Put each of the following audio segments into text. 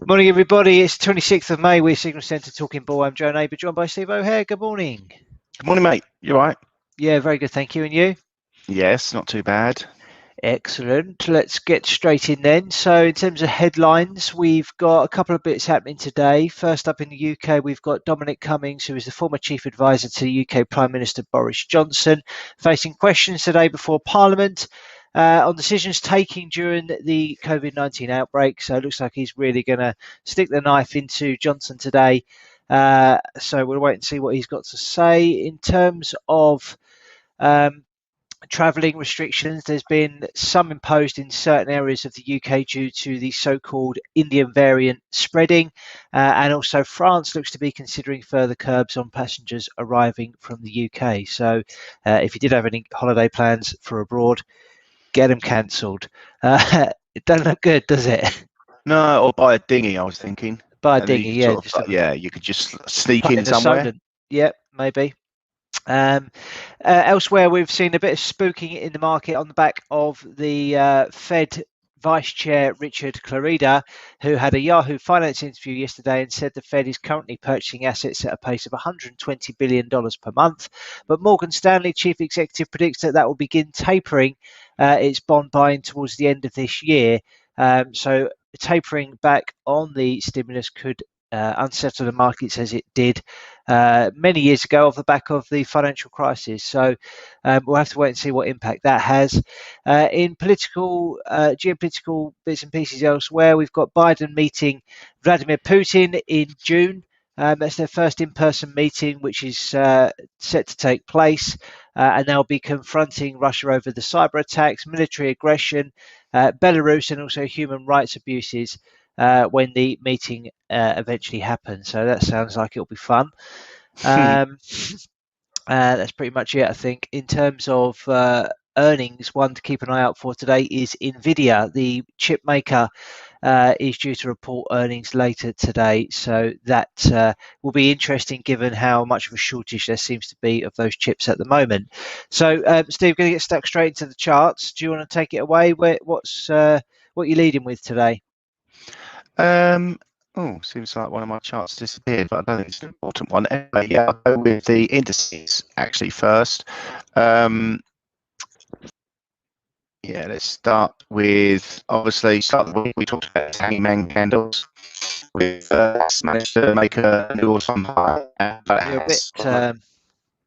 Morning, everybody. It's 26th of May. We're Signal Centre talking ball. I'm Joe Neighbour, joined by Steve O'Hare. Good morning. Good morning, mate. You all right? Yeah, very good. Thank you. And you? Yes, not too bad. Excellent. Let's get straight in then. So in terms of headlines, we've got a couple of bits happening today. First up in the UK, we've got Dominic Cummings, who is the former chief advisor to the UK Prime Minister Boris Johnson, facing questions today before Parliament on decisions taken during the COVID-19 outbreak. So it looks like he's really going to stick the knife into Johnson today. So we'll wait and see what he's got to say. In terms of travelling restrictions, there's been some imposed in certain areas of the UK due to the so-called Indian variant spreading, and also France looks to be considering further curbs on passengers arriving from the UK. So if you did have any holiday plans for abroad, get them cancelled. It doesn't look good, does it? No, or buy a dinghy, I was thinking. Buy a And then you dinghy, could yeah, sort just of, yeah, you could just sneak play in in the somewhere. Solent. Yep, maybe. Elsewhere, we've seen a bit of spooking in the market on the back of the Fed Vice Chair Richard Clarida, who had a Yahoo Finance interview yesterday and said the Fed is currently purchasing assets at a pace of $120 billion per month. But Morgan Stanley chief executive predicts that will begin tapering its bond buying towards the end of this year. So tapering back on the stimulus could unsettle the markets as it did many years ago off the back of the financial crisis. So we'll have to wait and see what impact that has. In geopolitical bits and pieces elsewhere, we've got Biden meeting Vladimir Putin in June. That's their first in-person meeting, which is set to take place, and they'll be confronting Russia over the cyber attacks, military aggression, Belarus, and also human rights abuses when the meeting eventually happens. So that sounds like it'll be fun. That's pretty much it, I think. In terms of earnings, one to keep an eye out for today is Nvidia. The chip maker is due to report earnings later today, so that will be interesting given how much of a shortage there seems to be of those chips at the moment. So, Steve, going to get stuck straight into the charts. Do you want to take it away? What you leading with today? Seems like one of my charts disappeared, but I don't think it's an important one. Anyway, yeah, I'll go with the indices actually first. Yeah, let's start with, obviously, start the week. We talked about hangman candles. We've managed to make a new all-time high. You're a bit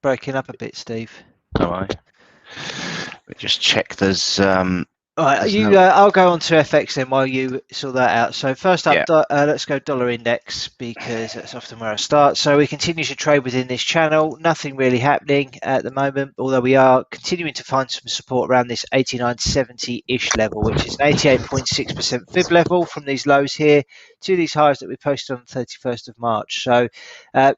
breaking up a bit, Steve. All right. Let me just check there's All right, I'll go on to FX then while you sort that out. So first up, let's go dollar index because that's often where I start. So we continue to trade within this channel. Nothing really happening at the moment, although we are continuing to find some support around this 89.70-ish level, which is an 88.6% fib level from these lows here to these highs that we posted on the 31st of March. So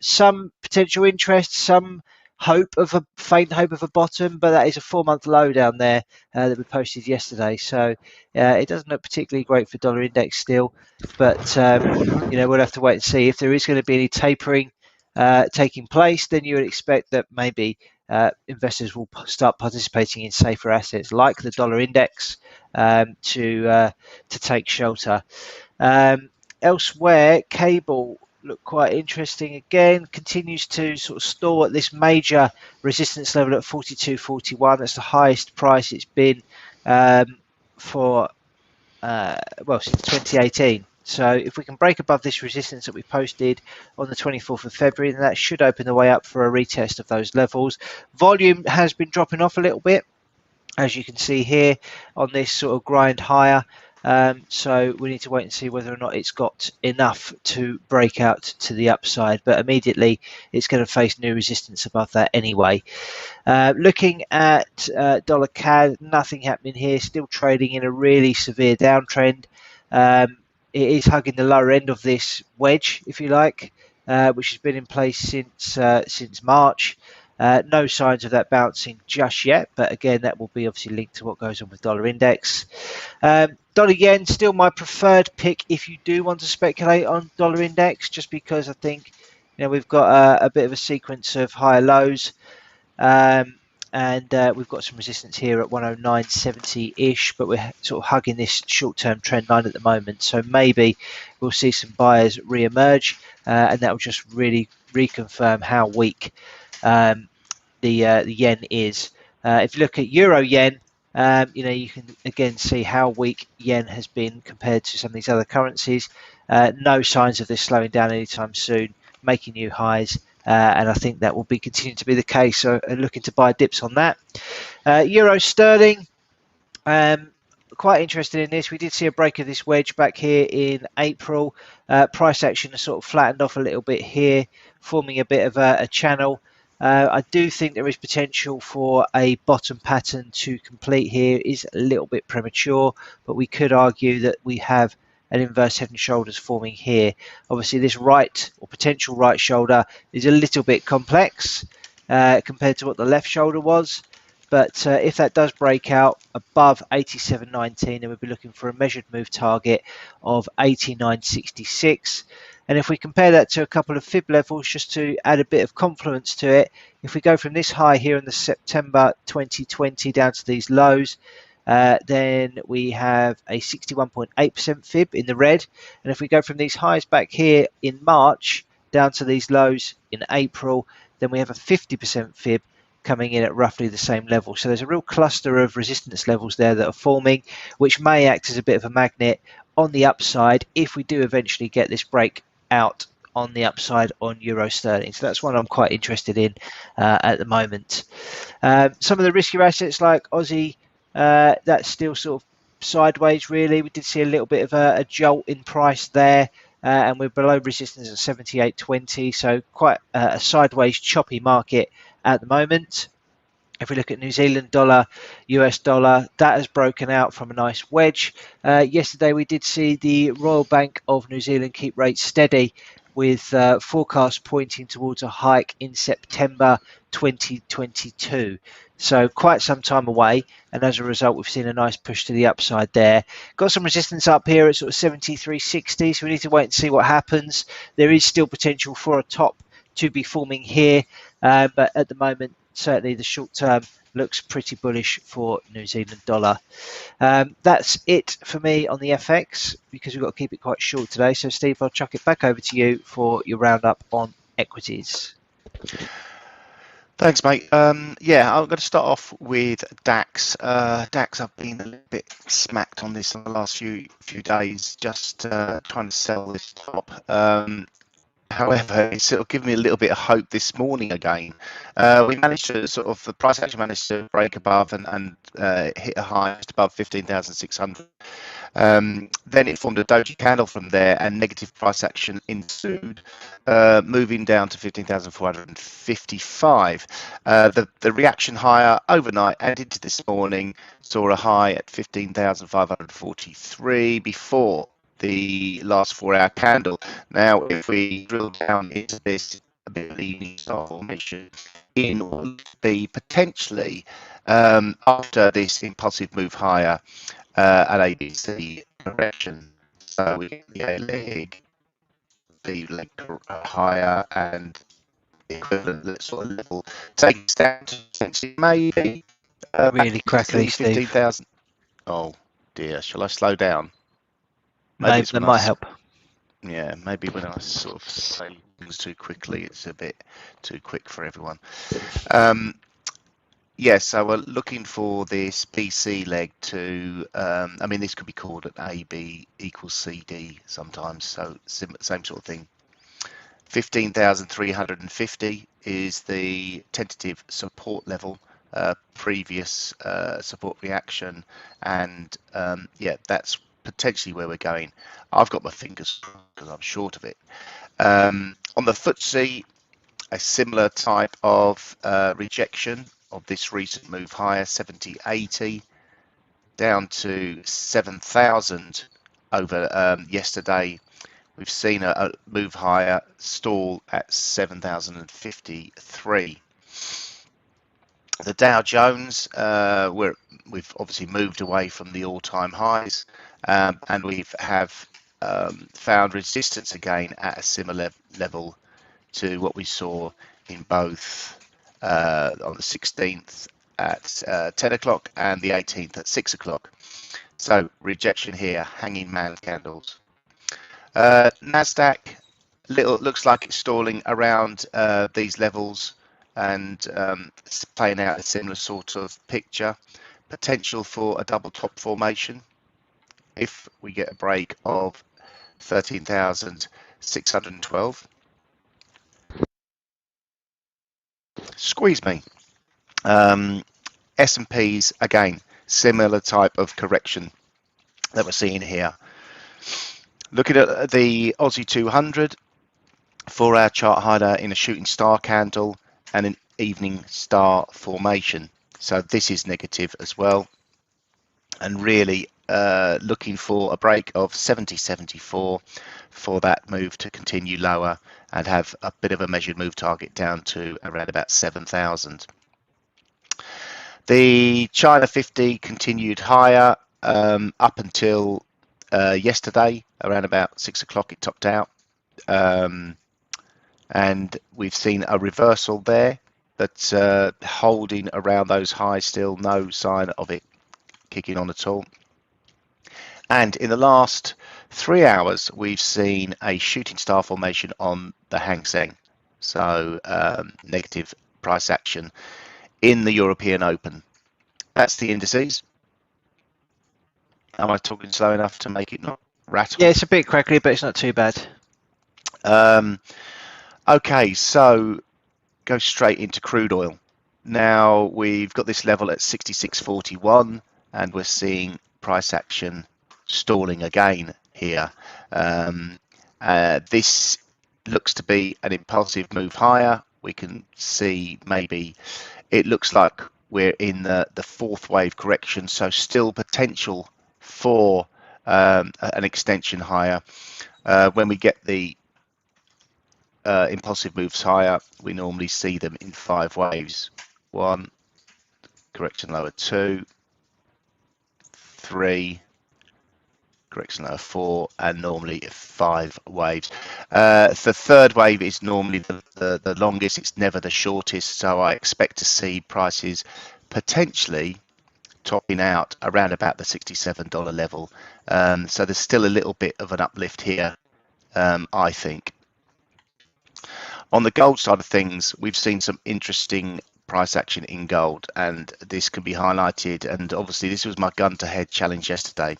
some potential interest, some faint hope of a bottom, but that is a 4-month low down there that we posted yesterday. So it doesn't look particularly great for dollar index still, but we'll have to wait and see. If there is going to be any tapering taking place, then you would expect that maybe investors will start participating in safer assets like the dollar index to take shelter. Elsewhere, cable look quite interesting again, continues to sort of stall at this major resistance level at 42.41. That's the highest price it's been for since 2018. So if we can break above this resistance that we posted on the 24th of February, then that should open the way up for a retest of those levels. Volume has been dropping off a little bit, as you can see here on this sort of grind higher. So we need to wait and see whether or not it's got enough to break out to the upside, but immediately it's going to face new resistance above that anyway. Looking at dollar CAD, nothing happening here, still trading in a really severe downtrend. It is hugging the lower end of this wedge, if you like, which has been in place since March. No signs of that bouncing just yet, but again, that will be obviously linked to what goes on with dollar index. Dollar yen, still my preferred pick if you do want to speculate on dollar index, just because I think we've got a bit of a sequence of higher lows, and and we've got some resistance here at 109.70-ish, but we're sort of hugging this short-term trend line at the moment. So maybe we'll see some buyers re-emerge, and that will just really reconfirm how weak the yen is. If you look at euro yen, you can again see how weak yen has been compared to some of these other currencies. No signs of this slowing down anytime soon, making new highs, and I think that will be continuing to be the case. So looking to buy dips on that. Euro sterling. Quite interested in this. We did see a break of this wedge back here in April. Price action has sort of flattened off a little bit here, forming a bit of a channel. I do think there is potential for a bottom pattern to complete here. It is a little bit premature, but we could argue that we have an inverse head and shoulders forming here. Obviously, this right or potential right shoulder is a little bit complex compared to what the left shoulder was. But if that does break out above 87.19, then we'll be looking for a measured move target of 89.66. And if we compare that to a couple of fib levels, just to add a bit of confluence to it, if we go from this high here in the September 2020 down to these lows, then we have a 61.8% fib in the red. And if we go from these highs back here in March down to these lows in April, then we have a 50% fib coming in at roughly the same level. So there's a real cluster of resistance levels there that are forming, which may act as a bit of a magnet on the upside if we do eventually get this break out on the upside on euro sterling. So that's one I'm quite interested in at the moment. Some of the riskier assets like Aussie, that's still sort of sideways really. We did see a little bit of a jolt in price there, and we're below resistance at 78.20, so quite a sideways choppy market at the moment. If we look at New Zealand dollar, US dollar, that has broken out from a nice wedge. Yesterday we did see the Royal Bank of New Zealand keep rates steady, with forecasts pointing towards a hike in September 2022. So quite some time away, and as a result we've seen a nice push to the upside there. Got some resistance up here at sort of 73.60, so we need to wait and see what happens. There is still potential for a top to be forming here, but at the moment certainly the short term looks pretty bullish for New Zealand dollar. That's it for me on the FX, because we've got to keep it quite short today. So Steve, I'll chuck it back over to you for your roundup on equities. Thanks, mate. Yeah, I'm going to start off with DAX. DAX, I've been a little bit smacked on this in the last few days, just trying to sell this top. However, it's sort of given me a little bit of hope this morning again. We managed to the price action managed to break above and hit a high just above 15,600. Then it formed a doji candle from there, and negative price action ensued, moving down to 15,455. The reaction higher overnight and into this morning saw a high at 15,543 before the last 4-hour candle. Now, if we drill down into this a bit of evening star formation, in what would be potentially after this impulsive move higher, an ABC correction. So we get the A leg, B leg higher, and the equivalent sort of level takes down to maybe Really crackly, Steve. 15,000. Oh dear, shall I slow down? Maybe that might help. Yeah, maybe when I sort of say things too quickly, it's a bit too quick for everyone. Yes, so we're looking for this BC leg to, I mean, this could be called an AB equals CD sometimes, so same sort of thing. 15,350 is the tentative support level, previous support reaction, and yeah, that's potentially where we're going. I've got my fingers crossed because I'm short of it. On the FTSE, a similar type of rejection of this recent move higher, 70.80 down to 7,000 over yesterday. We've seen a move higher stall at 7,053. The Dow Jones, we've obviously moved away from the all-time highs, and we've found resistance again at a similar level to what we saw in both on the 16th at 10 o'clock and the 18th at 6 o'clock. So rejection here, hanging man candles. Nasdaq looks like it's stalling around these levels, and it's playing out a similar sort of picture. Potential for a double top formation if we get a break of 13,612. Squeeze me. S&Ps, again, similar type of correction that we're seeing here. Looking at the Aussie 200, 4-hour chart hider in a shooting star candle and an evening star formation. So this is negative as well. And really looking for a break of 70.74 for that move to continue lower and have a bit of a measured move target down to around about 7,000. The China 50 continued higher up until yesterday, around about 6 o'clock it topped out. And we've seen a reversal there, but holding around those highs still, no sign of it kicking on at all. And in the last 3 hours, we've seen a shooting star formation on the Hang Seng. So negative price action in the European Open. That's the indices. Am I talking slow enough to make it not rattle? Yeah, it's a bit crackly, but it's not too bad. Okay, so go straight into crude oil. Now we've got this level at 66.41 and we're seeing price action stalling again here. This looks to be an impulsive move higher. We can see maybe it looks like we're in the fourth wave correction, so still potential for an extension higher. When we get the impulsive moves higher, we normally see them in 5 waves. 1, correction lower, 2, 3, correction lower, 4, and normally 5 waves. The third wave is normally the longest, it's never the shortest, so I expect to see prices potentially topping out around about the $67 level. So there's still a little bit of an uplift here, I think. On the gold side of things, we've seen some interesting price action in gold, and this can be highlighted, and obviously this was my gun to head challenge yesterday.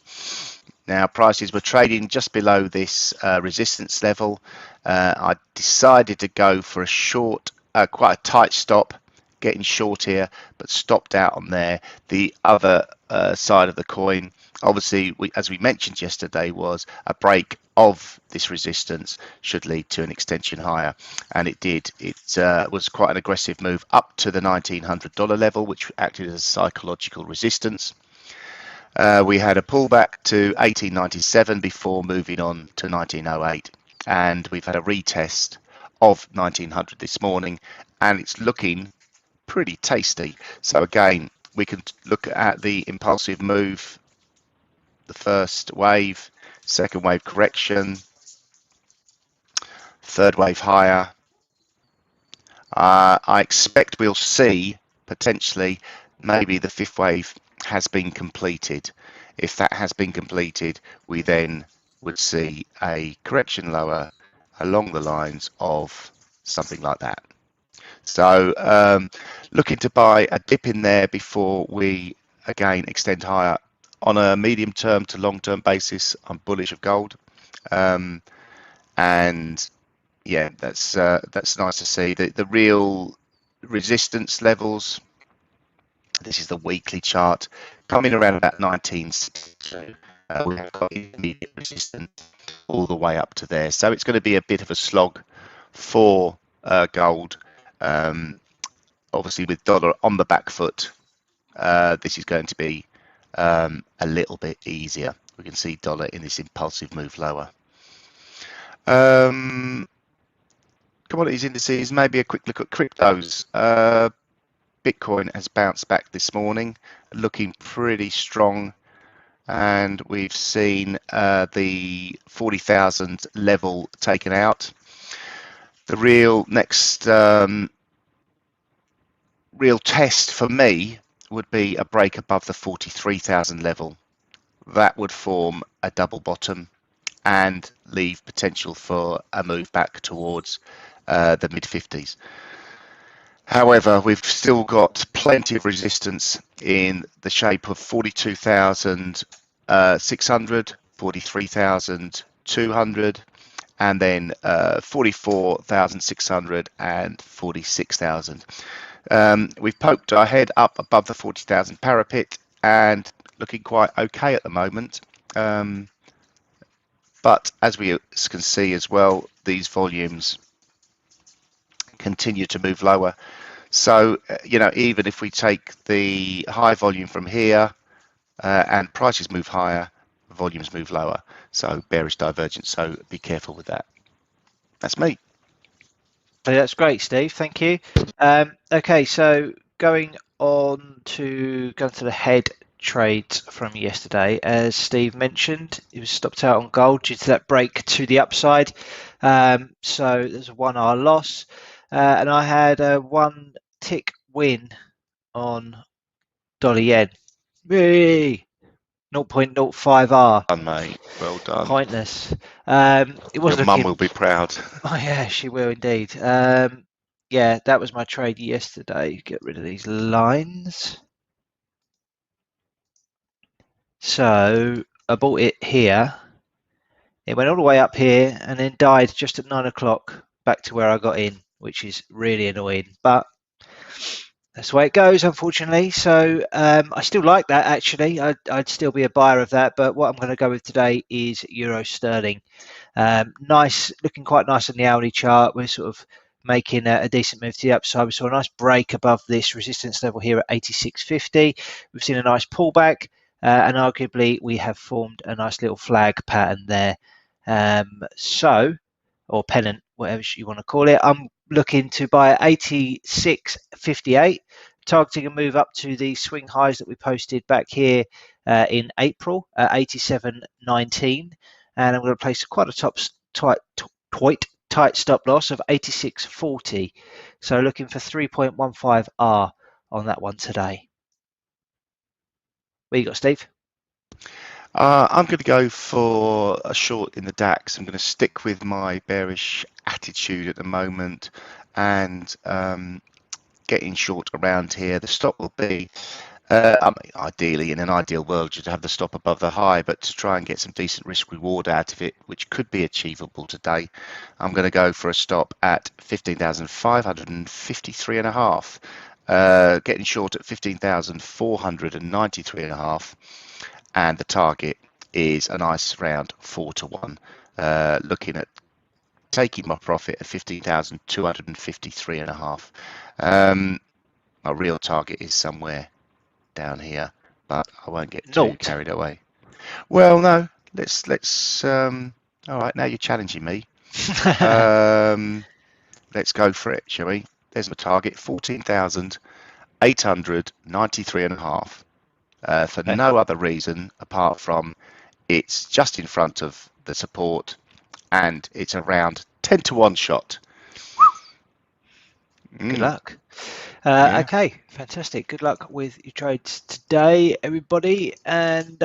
Now prices were trading just below this resistance level. I decided to go for a short, quite a tight stop, getting short here, but stopped out on there. The other side of the coin, obviously, as we mentioned yesterday, was a break of this resistance should lead to an extension higher, and it did. It was quite an aggressive move up to the $1,900 level, which acted as a psychological resistance. We had a pullback to 1897 before moving on to 1908, and we've had a retest of 1900 this morning, and it's looking pretty tasty. So again, we can look at the impulsive move, the first wave, second wave correction, third wave higher. I expect we'll see potentially maybe the fifth wave has been completed. If that has been completed, we then would see a correction lower along the lines of something like that. So looking to buy a dip in there before we again extend higher. On a medium term to long term basis, I'm bullish of gold, and yeah, that's nice to see. The real resistance levels, this is the weekly chart, coming around about 1962. We have got immediate resistance all the way up to there, so it's going to be a bit of a slog for gold. Obviously with dollar on the back foot, this is going to be a little bit easier. We can see dollar in this impulsive move lower. Commodities indices, maybe a quick look at cryptos. Bitcoin has bounced back this morning, looking pretty strong, and we've seen the 40,000 level taken out. The real next real test for me would be a break above the 43,000 level. That would form a double bottom and leave potential for a move back towards the mid 50s. However, we've still got plenty of resistance in the shape of 42,600, 43,200, and then 44,600 and 46,000. We've poked our head up above the 40,000 parapet and looking quite okay at the moment. But as we can see as well, these volumes continue to move lower. So, even if we take the high volume from here and prices move higher, volumes move lower. So bearish divergence. So be careful with that. That's me. So that's great, Steve. Thank you. Okay, so going to the head trades from yesterday, as Steve mentioned, it was stopped out on gold due to that break to the upside. So there's a 1 hour loss, and I had a 1 tick win on dollar yen. Yay! 0.05R. Done, mate. Well done. Pointless. It was Your mum will be proud. Oh yeah, she will indeed. Yeah, that was my trade yesterday. Get rid of these lines. So I bought it here. It went all the way up here and then died just at 9 o'clock back to where I got in, which is really annoying. But that's the way it goes, unfortunately. So I still like that, actually. I'd still be a buyer of that. But what I'm going to go with today is Euro Sterling. Nice, looking quite nice on the hourly chart. We're sort of making a decent move to the upside. We saw a nice break above this resistance level here at 86.50. We've seen a nice pullback, and arguably we have formed a nice little flag pattern there. Or pennant, whatever you want to call it. I'm looking to buy at 86.58, targeting a move up to the swing highs that we posted back here in April at 87.19. And I'm going to place quite a tight stop loss of 86.40. So looking for 3.15R on that one today. What you got, Steve? I'm going to go for a short in the DAX. I'm going to stick with my bearish attitude at the moment and getting short around here. The stop will be, ideally, in an ideal world, you'd have the stop above the high, but to try and get some decent risk reward out of it, which could be achievable today, I'm going to go for a stop at 15,553.5, getting short at 15,493.5. And the target is a nice round 4 to 1, looking at taking my profit at 15,253.5. My real target is somewhere down here, but I won't get too carried away. Well, no, let's all right, now you're challenging me. Let's go for it, shall we? There's my target, 14,893.5. For no other reason apart from it's just in front of the support and it's around 10 to 1 shot. Good luck. Yeah. Okay, fantastic. Good luck with your trades today, everybody. And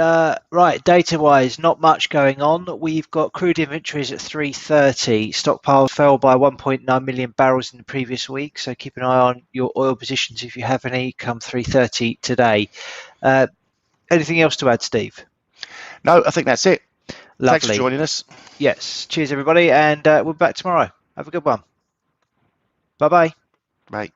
right, data-wise, not much going on. We've got crude inventories at 330. Stockpiles fell by 1.9 million barrels in the previous week, so keep an eye on your oil positions if you have any come 330 today. Anything else to add, Steve? No, I think that's it. Lovely. Thanks for joining us. Yes. Cheers, everybody, and we're back tomorrow. Have a good one. Bye-bye. Bye.